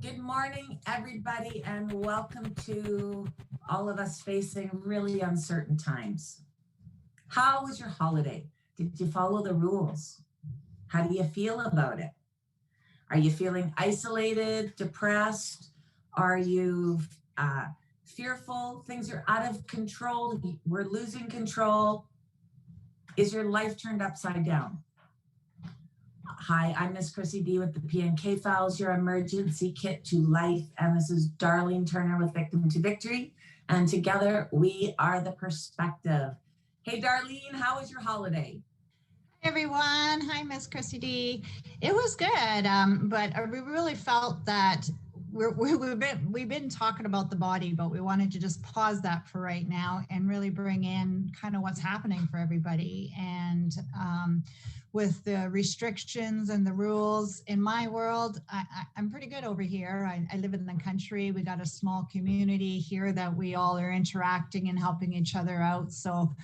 Good morning, everybody, and welcome to all of us facing really uncertain times. How was your holiday? Did you follow the rules? How do you feel about it? Are you feeling isolated, depressed? Are you fearful? Things are out of control. We're losing control. Is your life turned upside down? Hi, I'm Miss Chrissy D with the PNK Files, your emergency kit to life. And this is Darlene Turner with Victim to Victory. And together we are the perspective. Hey, Darlene, how was your holiday? Hi, everyone. Hi, Miss Chrissy D. It was good, but we really felt that we've been talking about the body, but we wanted to just pause that for right now and really bring in kind of what's happening for everybody. And with the restrictions and the rules in my world, I'm pretty good over here. I live in the country. We got a small community here that we all are interacting and helping each other out. So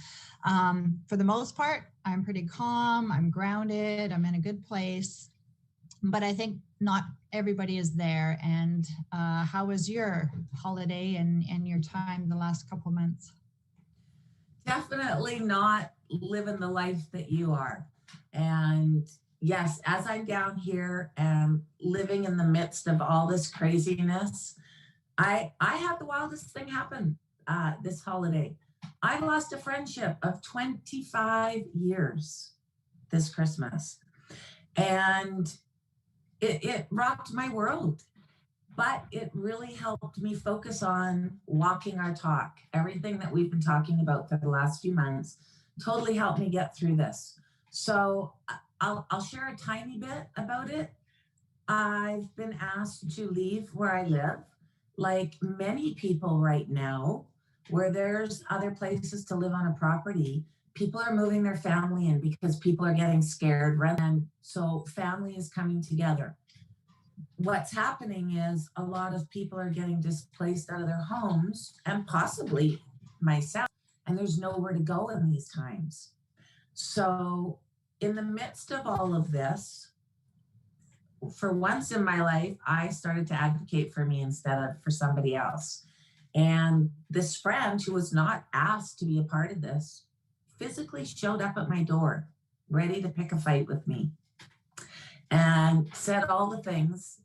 for the most part, I'm pretty calm. I'm grounded. I'm in a good place. But I think not everybody is there. And how was your holiday and your time the last couple months? Definitely not living the life that you are. And yes, as I'm down here and living in the midst of all this craziness, I had the wildest thing happen this holiday. I lost a friendship of 25 years this Christmas. And it rocked my world, but it really helped me focus on walking our talk. Everything that we've been talking about for the last few months totally helped me get through this. So I'll share a tiny bit about it. I've been asked to leave where I live, like many people right now, where there's other places to live on a property. People are moving their family in because people are getting scared. And so family is coming together. What's happening is a lot of people are getting displaced out of their homes, and possibly myself, and there's nowhere to go in these times. So in the midst of all of this, for once in my life, I started to advocate for me instead of for somebody else. And this friend who was not asked to be a part of this physically showed up at my door, ready to pick a fight with me, and said all the things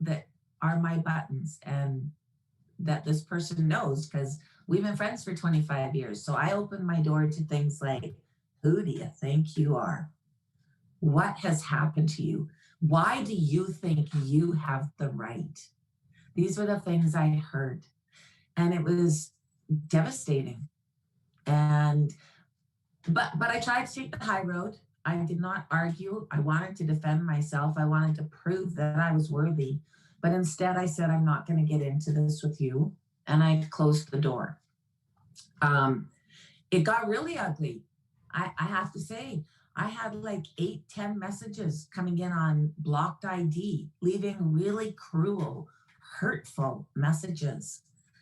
that are my buttons and that this person knows, because we've been friends for 25 years. So I opened my door to things like, who do you think you are? What has happened to you? Why do you think you have the right? These were the things I heard. And it was devastating. But I tried to take the high road. I did not argue. I wanted to defend myself. I wanted to prove that I was worthy. But instead I said, I'm not going to get into this with you. And I closed the door. It got really ugly. I have to say, I had like 8, 10 messages coming in on blocked ID, leaving really cruel, hurtful messages.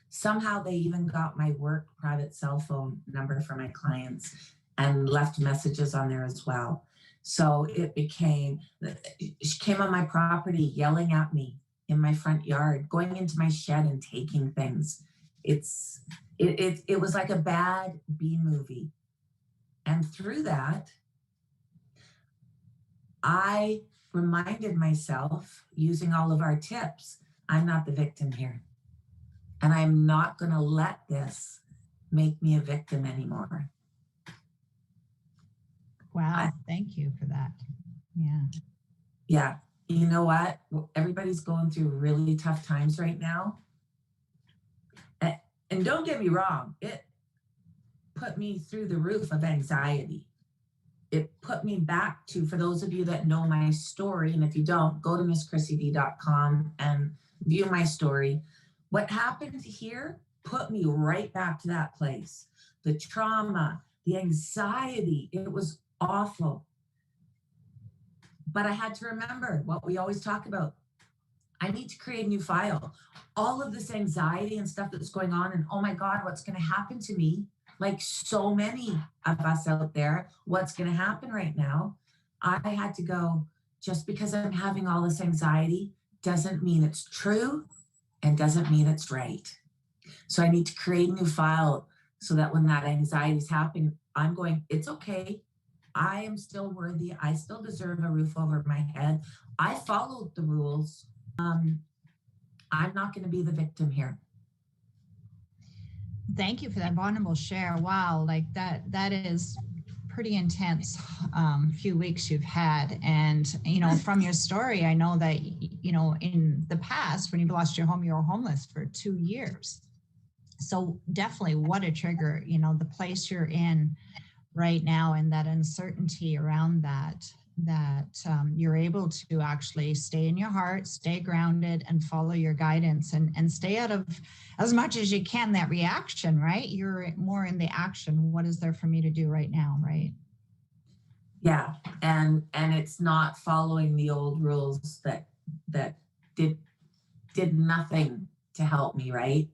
Somehow they even got my work private cell phone number for my clients and left messages on there as well. So it became, she came on my property yelling at me in my front yard, going into my shed and taking things. It's, it was like a bad B movie. And through that, I reminded myself, using all of our tips, I'm not the victim here. And I'm not going to let this make me a victim anymore. Wow. Thank you for that. Yeah. Yeah. You know what? Everybody's going through really tough times right now. And don't get me wrong, it put me through the roof of anxiety. It put me back to, for those of you that know my story, and if you don't, go to misschrissyd.com and view my story. What happened here put me right back to that place. The trauma, the anxiety, it was awful. But I had to remember what we always talk about. I need to create a new file. All of this anxiety and stuff that's going on, and oh my God, what's going to happen to me? Like so many of us out there, what's going to happen right now? I had to go, just because I'm having all this anxiety doesn't mean it's true and doesn't mean it's right. So I need to create a new file so that when that anxiety is happening, I'm going, it's okay. I am still worthy. I still deserve a roof over my head. I followed the rules. I'm not going to be the victim here. Thank you for that vulnerable share. Wow, like that is pretty intense few weeks you've had. And, you know, from your story, I know that, you know, in the past, when you lost your home, you were homeless for 2 years. So definitely what a trigger, you know, the place you're in right now and that uncertainty around that you're able to actually stay in your heart, stay grounded, and follow your guidance, and stay out of, as much as you can, that reaction, right? You're more in the action. What is there for me to do right now, right? Yeah, and it's not following the old rules that did nothing to help me, right?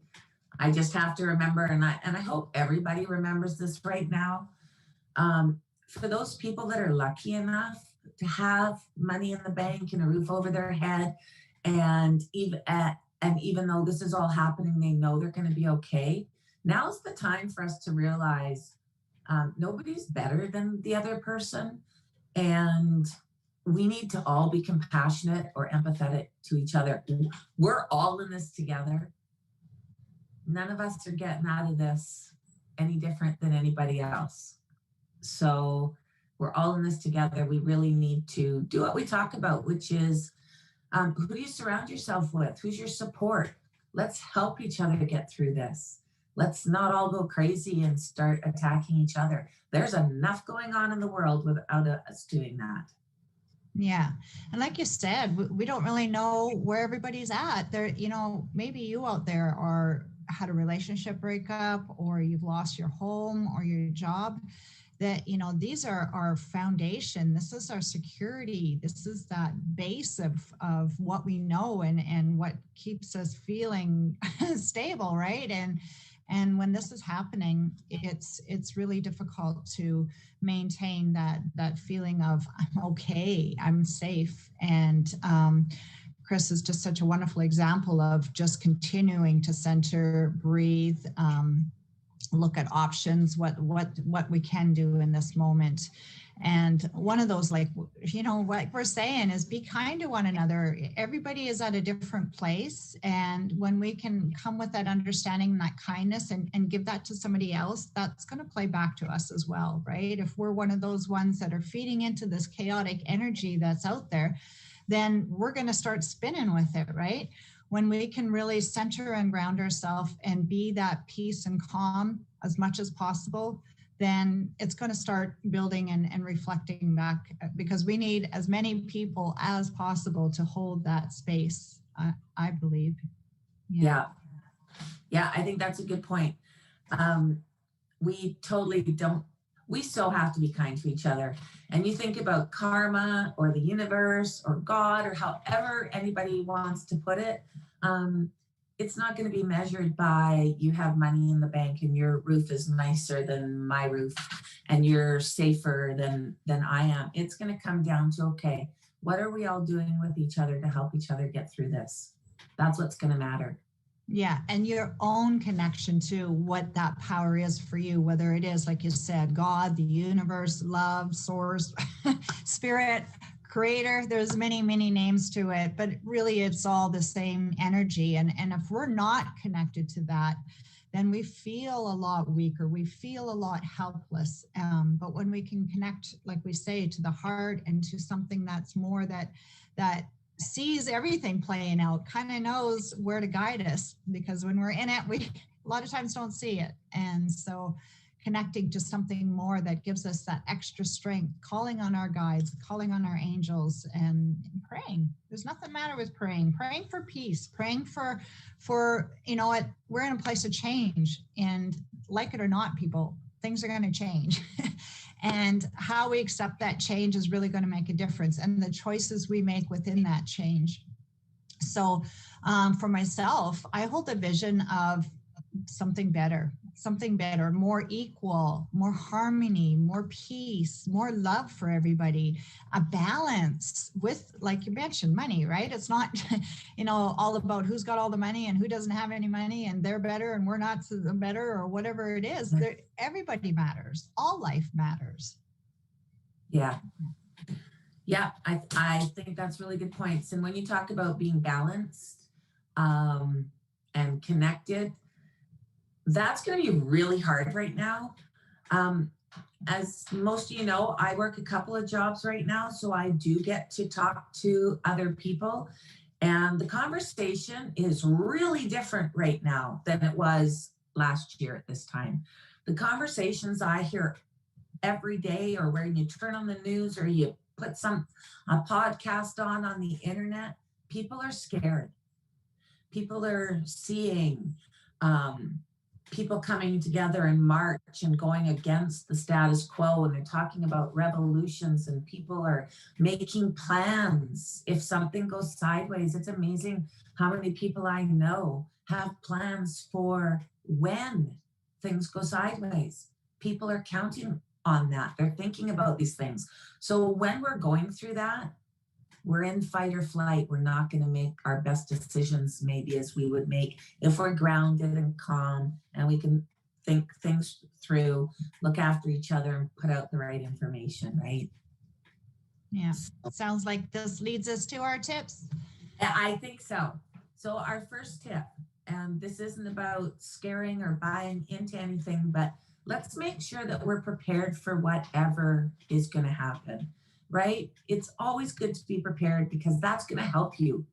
I just have to remember, and I hope everybody remembers this right now. For those people that are lucky enough to have money in the bank and a roof over their head, and even though this is all happening, they know they're going to be okay. Now's the time for us to realize nobody's better than the other person, and we need to all be compassionate or empathetic to each other. We're all in this together. None of us are getting out of this any different than anybody else. So we're all in this together. We really need to do what we talk about, which is who do you surround yourself with? Who's your support? Let's help each other get through this. Let's not all go crazy and start attacking each other. There's enough going on in the world without us doing that. Yeah. And like you said, we don't really know where everybody's at. There, you know, maybe you out there are had a relationship breakup, or you've lost your home or your job. That, you know, these are our foundation. This is our security. This is that base of what we know and what keeps us feeling stable, right? And when this is happening, it's really difficult to maintain that feeling of I'm okay, I'm safe. And Chris is just such a wonderful example of just continuing to center, breathe, look at options, what we can do in this moment. And one of those, like, you know, what we're saying is be kind to one another. Everybody is at a different place. And when we can come with that understanding and that kindness and give that to somebody else, that's going to play back to us as well, right? If we're one of those ones that are feeding into this chaotic energy that's out there, then we're going to start spinning with it, right? When we can really center and ground ourselves and be that peace and calm as much as possible, then it's going to start building and reflecting back, because we need as many people as possible to hold that space, I believe. Yeah, I think that's a good point. We totally don't We so have to be kind to each other. And you think about karma or the universe or God or however anybody wants to put it. Um, it's not going to be measured by you have money in the bank and your roof is nicer than my roof and you're safer than I am. It's going to come down to, okay, what are we all doing with each other to help each other get through this? That's what's going to matter. Yeah, and your own connection to what that power is for you, whether it is, like you said, God, the universe, love, source, spirit, creator. There's many, many names to it, but really it's all the same energy. And if we're not connected to that, then we feel a lot weaker. We feel a lot helpless. But when we can connect, like we say, to the heart and to something that's more that sees everything playing out, kind of knows where to guide us, because when we're in it, we a lot of times don't see it. And so connecting to something more that gives us that extra strength, calling on our guides, calling on our angels, and praying. There's nothing matter with praying for peace, praying for you know what, we're in a place of change, and like it or not, people, things are going to change. And how we accept that change is really going to make a difference, and the choices we make within that change. So for myself, I hold a vision of something better, more equal, more harmony, more peace, more love for everybody, a balance with, like you mentioned, money, right? It's not, all about who's got all the money and who doesn't have any money and they're better and we're not so better, or whatever it is. Everybody matters. All life matters. Yeah. Yeah, I think that's really good points. And when you talk about being balanced and connected, that's going to be really hard right now. As most of you know, I work a couple of jobs right now, so I do get to talk to other people. And the conversation is really different right now than it was last year at this time. The conversations I hear every day, or when you turn on the news or you put a podcast on the internet, people are scared. People are seeing people coming together in march and going against the status quo, and they're talking about revolutions, and people are making plans if something goes sideways. It's amazing how many people I know have plans for when things go sideways. People are counting on that. They're thinking about these things. So when we're going through that, we're in fight or flight. We're not going to make our best decisions maybe as we would make if we're grounded and calm and we can think things through, look after each other, and put out the right information, right? Yeah. Sounds like this leads us to our tips. I think so. So our first tip, and this isn't about scaring or buying into anything, but let's make sure that we're prepared for whatever is going to happen. Right? It's always good to be prepared, because that's going to help you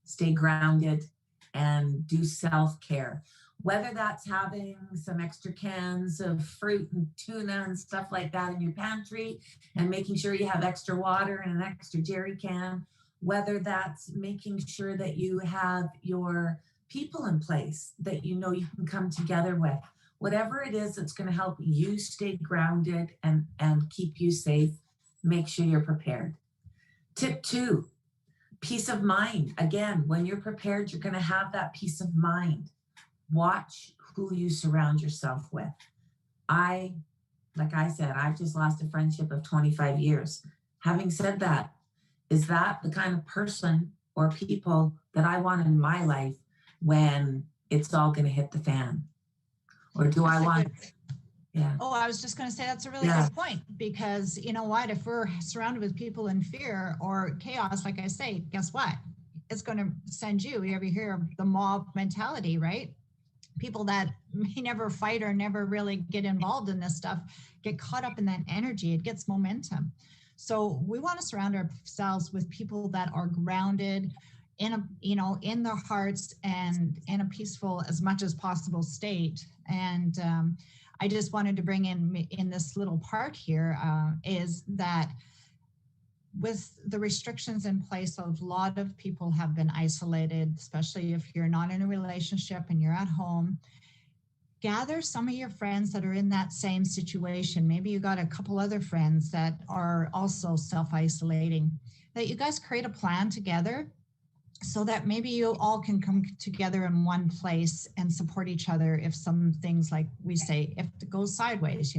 stay grounded and do self-care. Whether that's having some extra cans of fruit and tuna and stuff like that in your pantry, and making sure you have extra water and an extra jerry can, whether that's making sure that you have your people in place that you know you can come together with. Whatever it is that's going to help you stay grounded and keep you safe, make sure you're prepared. Tip 2, peace of mind. Again, when you're prepared, you're going to have that peace of mind. Watch who you surround yourself with. Like I said, I've just lost a friendship of 25 years. Having said that, is that the kind of person or people that I want in my life when it's all going to hit the fan? Or do I want... Yeah. Oh, I was just going to say that's a really good point, because you know what, if we're surrounded with people in fear or chaos, like I say, guess what? It's going to send you ever hear of the mob mentality, right? People that may never fight or never really get involved in this stuff get caught up in that energy. It gets momentum. So we want to surround ourselves with people that are grounded in their hearts and in a peaceful as much as possible state. And I just wanted to bring in this little part here is that with the restrictions in place, a lot of people have been isolated, especially if you're not in a relationship and you're at home. gather some of your friends that are in that same situation. Maybe you got a couple other friends that are also self-isolating, that you guys create a plan together so that maybe you all can come together in one place and support each other if some things, like we say, if it goes sideways,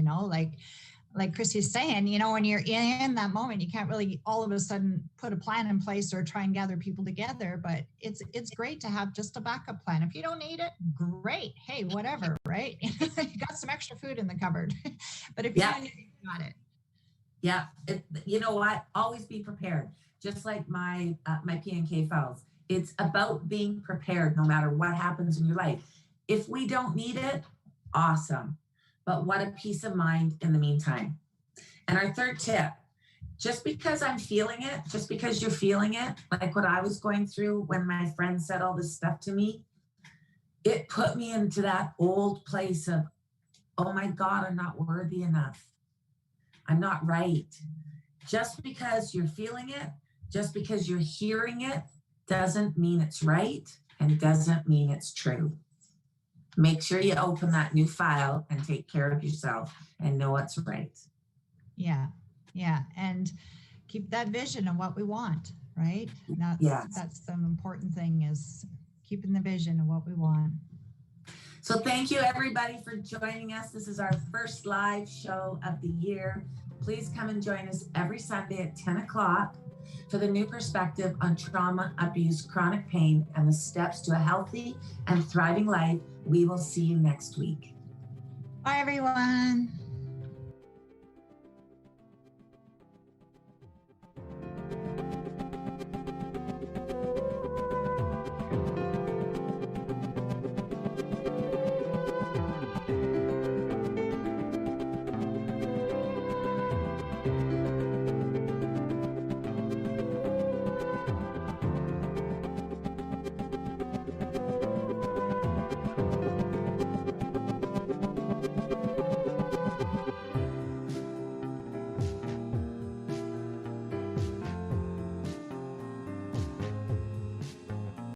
like Chrissy's saying, when you're in that moment, you can't really all of a sudden put a plan in place or try and gather people together. But it's great to have just a backup plan. If you don't need it, great. Hey, whatever, right? You got some extra food in the cupboard. But if you Yeah. don't need it, you got it. Yeah. You know what? Always be prepared. Just like my P&K fellows. It's about being prepared no matter what happens in your life. If we don't need it, awesome. But what a peace of mind in the meantime. And our third tip, just because I'm feeling it, just because you're feeling it, like what I was going through when my friend said all this stuff to me, it put me into that old place of, oh my God, I'm not worthy enough. I'm not right. Just because you're feeling it, just because you're hearing it, doesn't mean it's right and doesn't mean it's true. Make sure you open that new file and take care of yourself and know what's right. Yeah. And keep that vision of what we want, right? That's the important thing, is keeping the vision of what we want. So thank you everybody for joining us. This is our first live show of the year. Please come and join us every Sunday at 10 o'clock for the new perspective on trauma, abuse, chronic pain, and the steps to a healthy and thriving life. We will see you next week. Bye, everyone.